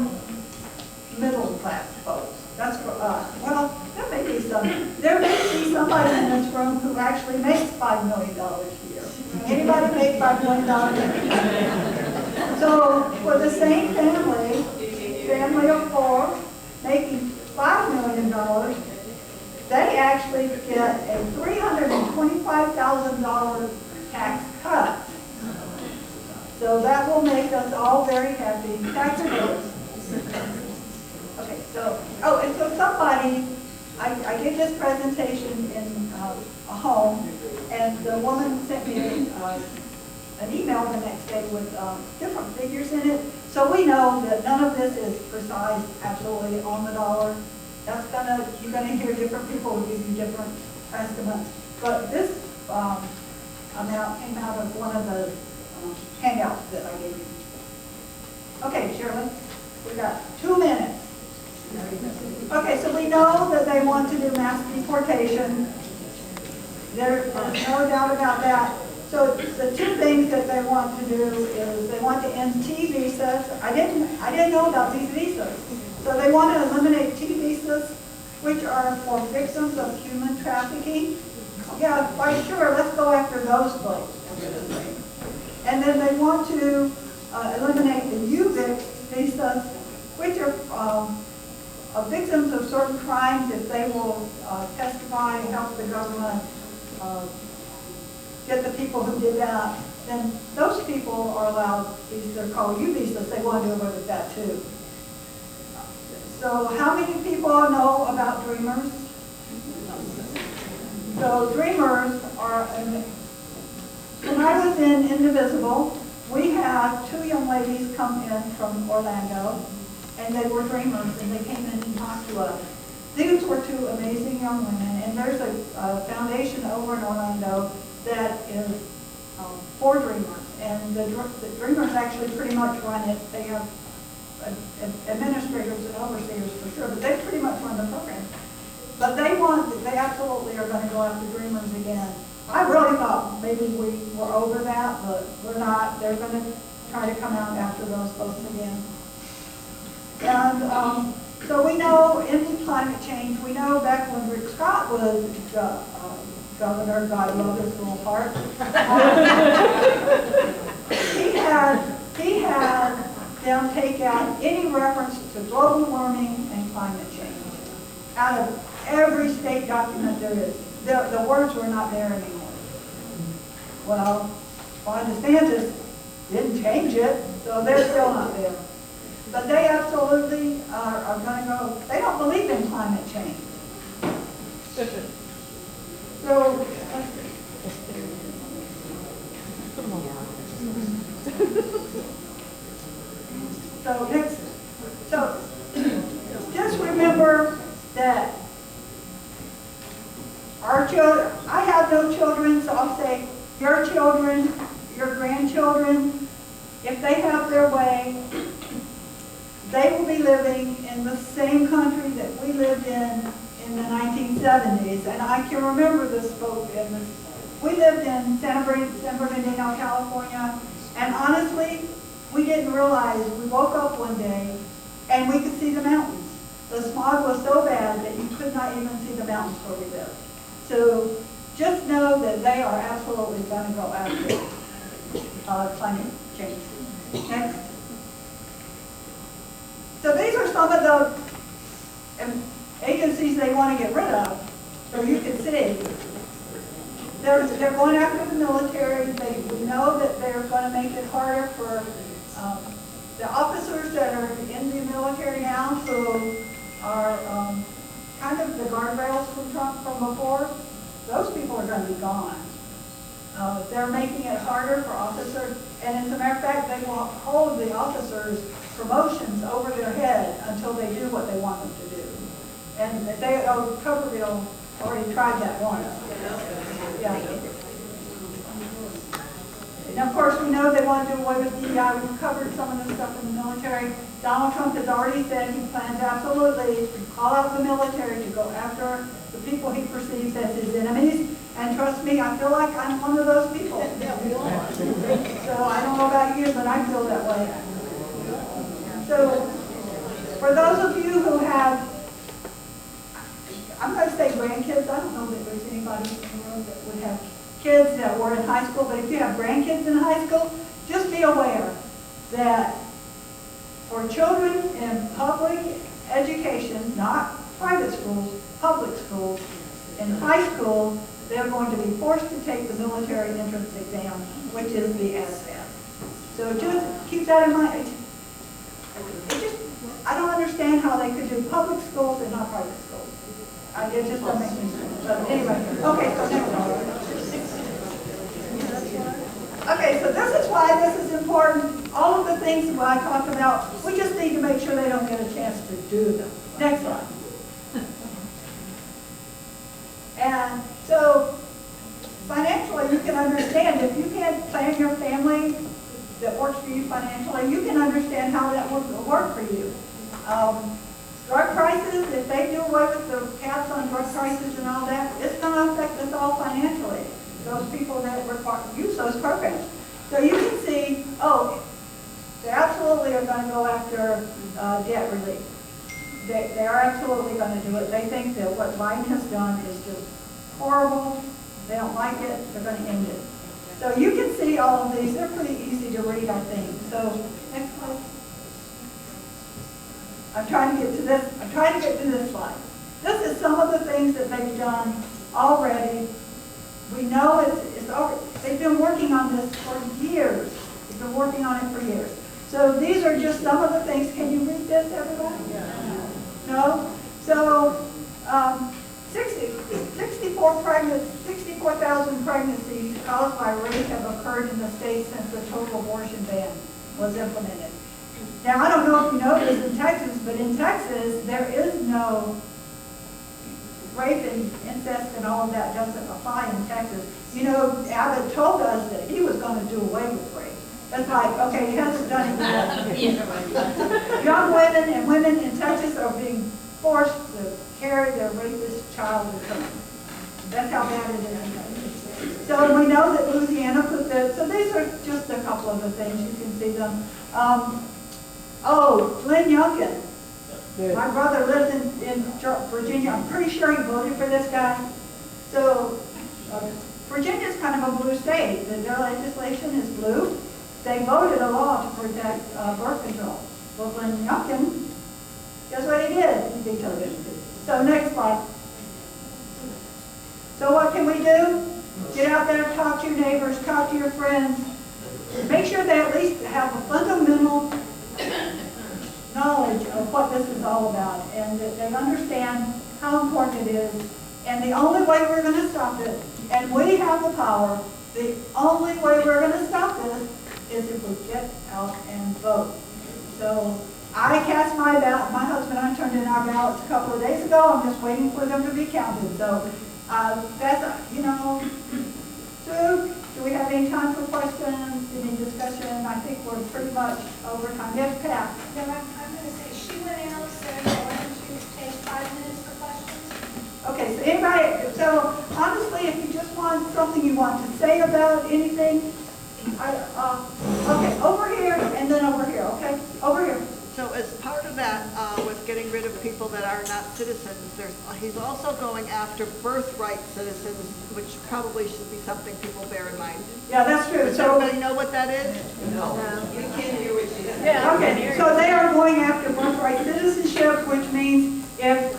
middle class folks. That's for us. Well, there may be somebody in this room who actually makes $5 million a year. Anybody make $5 million a year? So for the same family of 4 making $5 million, they actually get a $325,000 tax cut. So that will make us all very happy taxpayers. Okay, and so somebody, I did this presentation in a home, and the woman sent me an email the next day with different figures in it. So we know that none of this is precise, absolutely on the dollar. You're gonna hear different people who give you different estimates. But this amount came out of one of the handouts that I gave you. Okay, Shirley, we got 2 minutes. Okay, so we know that they want to do mass deportation. There's no doubt about that. So the 2 things that they want to do is they want to end T visas. I didn't know about these visas. So they want to eliminate T visas, which are for victims of human trafficking. Yeah, quite sure. Let's go after those folks. And then they want to eliminate the U visas, which are victims of certain crimes. If they will testify and help the government get the people who did that, then those people are allowed, they're called U visas. They want to do away with that too. So how many people know about Dreamers? So Dreamers are, when I was in Indivisible, we had two young ladies come in from Orlando, and they were dreamers, and they came in and talked to us. These were two amazing young women, and there's a foundation over in Orlando that is for dreamers, and the dreamers actually pretty much run it. They have administrators and overseers for sure, but they pretty much run the program. But they absolutely are going to go after dreamers again. I really thought maybe we were over that, but we're not. They're going to try to come out after those folks again. And so we know in the climate change, we know back when Rick Scott was governor, God love his little heart, he had them take out any reference to global warming and climate change out of every state document there is. The words were not there anymore. Well, Ron DeSantis didn't change it, so they're still not there. But they absolutely are going to go, they don't believe in climate change. So, so just remember that our children, I have no children, so I'll say your children, your grandchildren, if they have their way, they will be living in the same country that we lived in the 1970s. And I can remember this boat. We lived in San Bernardino, California, and honestly, we didn't realize, we woke up one day and we could see the mountains. The smog was so bad that you could not even see the mountains where we lived. So just know that they are absolutely going to go after climate change. Next. So these are some of the agencies they want to get rid of. So you can see, they're going after the military. We know that they're going to make it harder for the officers that are in the military now, who are kind of the guardrails from Trump from before. Those people are going to be gone. They're making it harder for officers, and as a matter of fact, they will hold the officers' promotions over their head until they do what they want them to do. And they, Coverville already tried that once. Yeah. And of course, we know they want to do away with DEI. We've covered some of this stuff in the military. Donald Trump has already said he plans absolutely to call out the military to go after the people he perceives as his enemies. And trust me, I feel like I'm one of those people. So I don't know about you, but I feel that way. So for those of you who have, I'm going to say grandkids, I don't know that there's anybody in the room that would have kids that were in high school, but if you have grandkids in high school, just be aware that for children in public education, not private schools, public schools, in high school, they're going to be forced to take the military entrance exam, which is the ASVAB. So just keep that in mind. I don't understand how they could do public schools and not private schools. It just doesn't make any sense. But anyway, okay, so next one. Okay, so this is why this is important. All of the things that I talked about, we just need to make sure they don't get a chance to do them. Next one. And so financially, you can understand, if you can't plan your family that works for you financially, you can understand how that would work for you. Drug prices, if they do away with the caps on drug prices and all that, it's going to affect us all financially, those people that use those programs. So you can see, oh, they absolutely are going to go after debt relief. They are absolutely going to do it. They think that what Biden has done is just horrible. They don't like it. They're going to end it. So you can see all of these. They're pretty easy to read, I think. So next slide. I'm trying to get to this. I'm trying to get to this slide. This is some of the things that they've done already. We know it's over. They've been working on this for years. They've been working on it for years. So these are just some of the things. Can you read this, everybody? No? So 64 64,000 pregnancies caused by rape have occurred in the state since the total abortion ban was implemented. Now, I don't know if you know this in Texas, but in Texas, there is no rape and incest and all of that doesn't apply in Texas. You know, Abbott told us that he was going to do away with rape. That's like, okay, he hasn't done it yet. Young women and women in Texas are being forced to carry their rapist child to term. That's how bad it is in Texas. So we know that Louisiana put that, so these are just a couple of the things, you can see them. Glenn Youngkin. My brother lives in Virginia. I'm pretty sure he voted for this guy. So Virginia's kind of a blue state. Their legislation is blue. They voted a law to protect birth control. Well, Glenn Youngkin, guess what he did? He vetoed it. So next slide. So what can we do? Get out there, talk to your neighbors, talk to your friends. Make sure they at least have a fundamental knowledge of what this is all about and that they understand how important it is. And the only way we're going to stop it, and we have the power, the only way we're going to stop this is if we get out and vote. So I cast my ballot. My husband and I turned in our ballots a couple of days ago. I'm just waiting for them to be counted. So that's, you know, Sue, do we have any time for questions, any discussion? I think we're pretty much over time. Yes, Pat? No, I'm going to say, she went out, so why don't you take 5 minutes for questions? Okay, so anybody, so honestly, if you just want something you want to say about anything, okay, over here and then over here, okay? Over here. So as part of that, with getting rid of people that are not citizens, he's also going after birthright citizens, which probably should be something people bear in mind. Yeah, that's true. Does So everybody know what that is? No. We can't hear what she said. yeah, okay. So they are going after birthright citizenship, which means if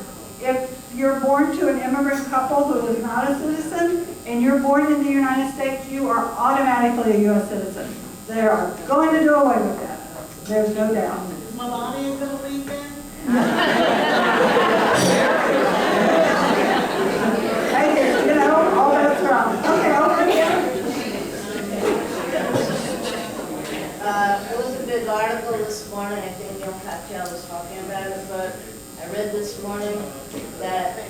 you're born to an immigrant couple who is not a citizen and you're born in the United States, you are automatically a U.S. citizen. They are going to do away with that. There's no doubt. Melania going to leave in? Hey, you know, all that's wrong. Okay, over here. There was a big article this morning, I think Neil Katyal was talking about it, but I read this morning that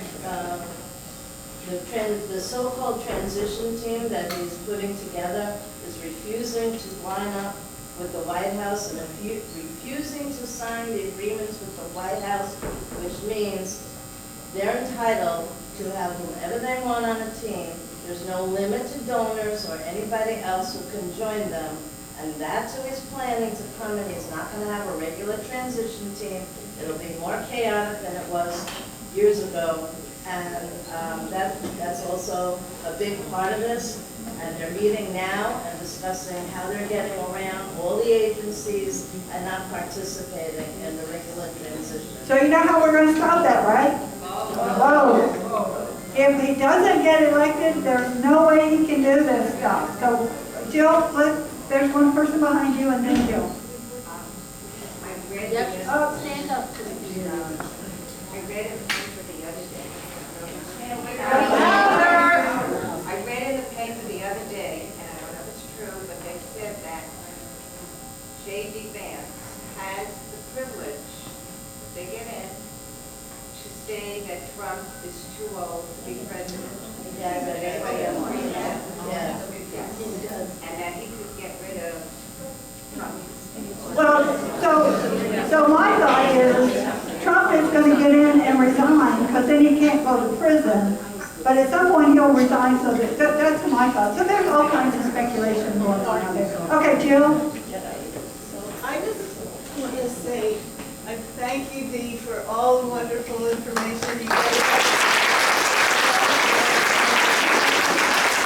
the so-called transition team that he's putting together is refusing to line up with the White House and refusing to sign the agreements with the White House, which means they're entitled to have whoever they want on a team. There's no limit to donors or anybody else who can join them. And that's who he's planning to come in. He's not going to have a regular transition team. It'll be more chaotic than it was years ago. And that's also a big part of this. And they're meeting now and discussing how they're getting around all the agencies and not participating in the regular transition. So you know how we're going to stop that, right? Whoa. If he doesn't get elected, there's no way he can do this stuff. So Jill, there's one person behind you and then Jill. Yep. Oh, Stand up to I read it for the other day. I read in the paper the other day, and I don't know if it's true, but they said that J.D. Vance has the privilege, if they get in, to say that Trump is too old to be president. Yeah, but Anybody else read that? Yeah. And that he could get rid of Trump. well, so my thought is Trump is going to get in and resign because then he can't go to prison. But at some point he'll resign, so that's my thought. So there's all kinds of speculation going on out there. Okay, Jill? I just want to say, I thank you, Dee, for all the wonderful information you gave us.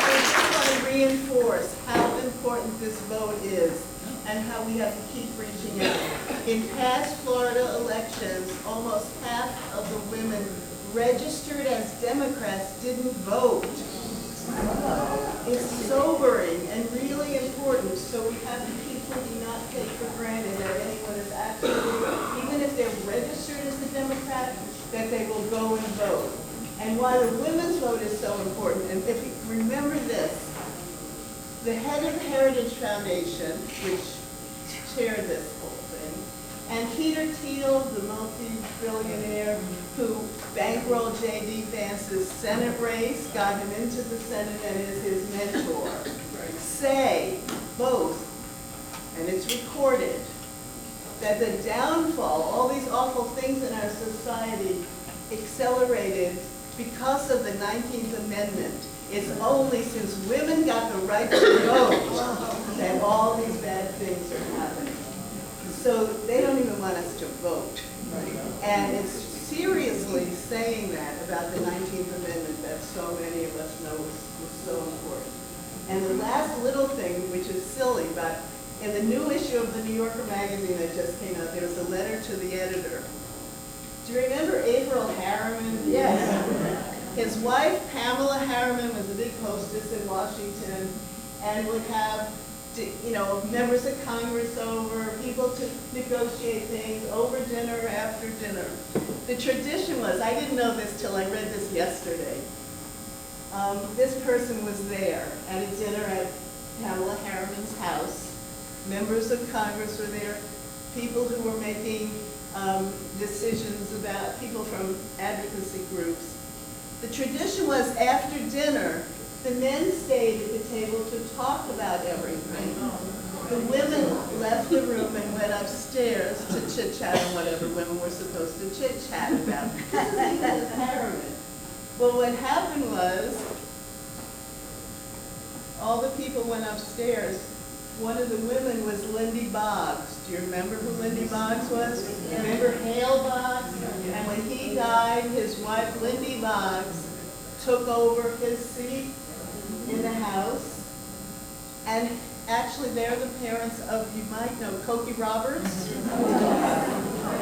I just want to reinforce how important this vote is and how we have to keep reaching out. In past Florida elections, almost half of the women registered as Democrats didn't vote. It's sobering and really important, so we have to people do not take for granted that anyone is actually, even if they're registered as a Democrat, that they will go and vote. And why the women's vote is so important, and if remember this. The head of the Heritage Foundation, which chaired this whole thing, and Peter Thiel, the multi-billionaire who bankrolled J.D. Vance's Senate race, got him into the Senate and is his mentor, say both, and it's recorded, that the downfall, all these awful things in our society accelerated because of the 19th Amendment. It's only since women got the right to vote that all these bad things are happening. So they don't even want us to vote. And it's seriously saying that about the 19th Amendment that so many of us know was so important. And the last little thing, which is silly, but in the new issue of the New Yorker magazine that just came out, there was a letter to the editor. Do you remember Averil Harriman? Yes. His wife, Pamela Harriman, was a big hostess in Washington and would have, members of Congress over, people to negotiate things over dinner, after dinner. The tradition was, I didn't know this till I read this yesterday. This person was there at a dinner at Pamela Harriman's house. Members of Congress were there, people who were making decisions about people from advocacy groups. The tradition was after dinner, the men stayed at the table to talk about everything. The women left the room and went upstairs to chit-chat on whatever women were supposed to chit-chat about. This is even Harriman. Well, what happened was, all the people went upstairs. One of the women was Lindy Boggs. Do you remember who Lindy Boggs was? Remember Hale Boggs? And when he died, his wife, Lindy Boggs, took over his seat in the House. And actually, they're the parents of, you might know, Cokie Roberts.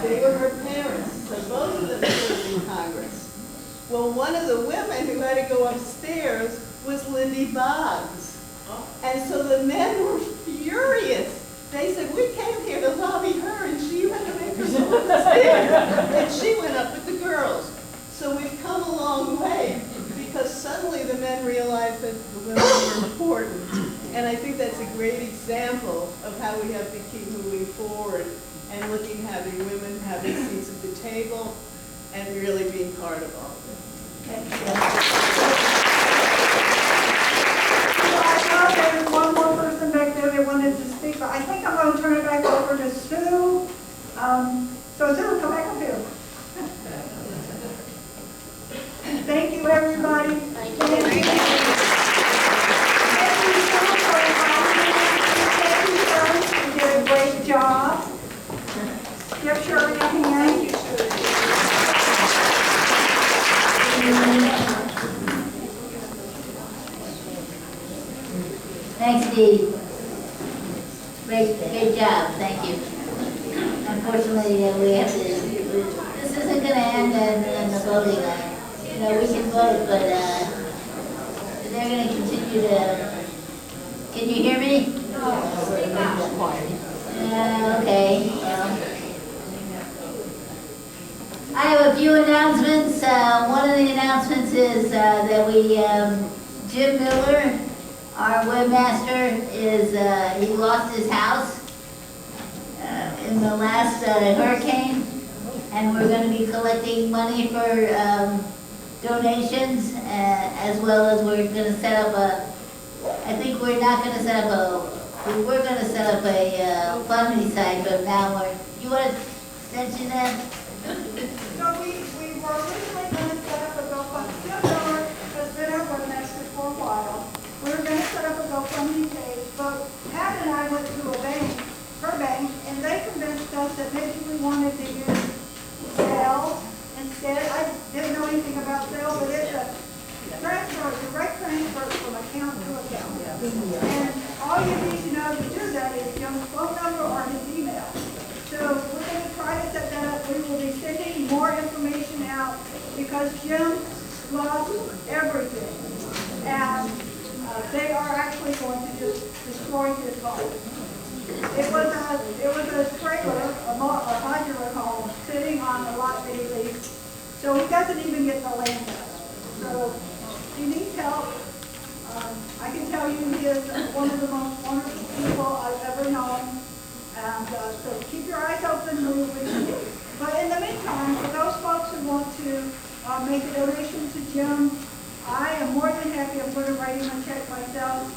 They were her parents. So both of them served in Congress. Well, one of the women who had to go upstairs was Lindy Boggs. And so the men were furious. They said, we came here to lobby her, and she went to make her go upstairs. And she went up with the girls. So we've come a long way, because suddenly the men realized that the women were important. And I think that's a great example of how we have to keep moving forward and looking, having women having seats at the table and really being part of all of this. Thank you. I know there's one more person back there that wanted to speak, but I think I'm going to turn it back over to Sue. So Sue, come back up here. Thank you, everybody. Thank you. Thank you, Sue, you did a great job. Give Shirley a hand. Thanks, Dee. Great job, thank you. Unfortunately, we have to, this isn't going to end in the voting line. We can vote, but they're going to continue to, can you hear me? Okay. I have a few announcements. One of the announcements is that we, Jim Miller, our webmaster, he lost his house in the last hurricane, and we're going to be collecting money for donations, as well as we're going to set up I think we're not going to set up we were going to set up a funding site, but now you want to mention that? So we were originally going to set up a GoFundMe. Jim Miller has been our webmaster for a while. We were going to set up a GoFundMe page, but Pat and I went to a bank, her bank, and they convinced us that maybe we wanted to use Zelle instead. I didn't know anything about Zelle, but it's a direct transfer from account to account. And all you need to know to do that is Jim's phone number or his email. So we're going to try to set that up. We will be sending more information out because Jim lost everything. And they are actually going to just destroy his home. It was a trailer, a modular home, sitting on a lot that he leased. So he doesn't even get the land out. So he needs help. is one of the most wonderful people I've ever known. And so keep your eyes open, moving. But in the meantime, for those folks who want to make a donation to Jim, I am more than happy. I'm going to write him a check myself.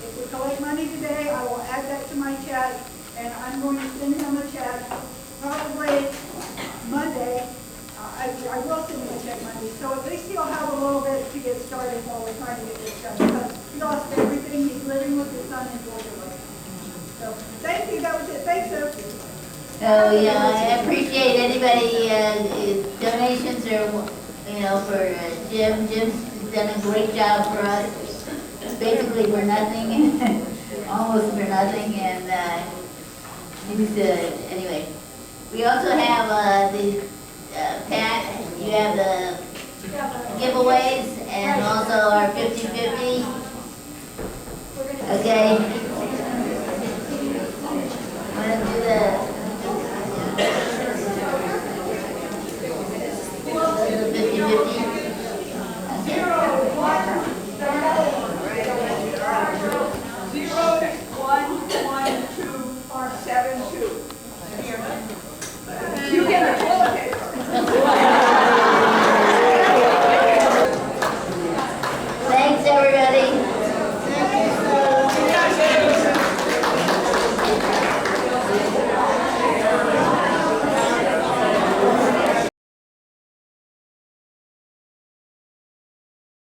If we collect money today, I will add that to my check, and I'm going to send him a check probably Monday. I will send him a check Monday, so at least he'll have a little bit to get started while we're trying to get this done, because he lost everything. He's living with his son in Georgia right now. So thank you. That was it. Thanks, sir. So, yeah, I appreciate anybody, donations or, for Jim. Jim's done a great job for us, basically for nothing, almost for nothing, and he's, anyway. We also have the, Pat, you have the giveaways and also our 50/50. Okay,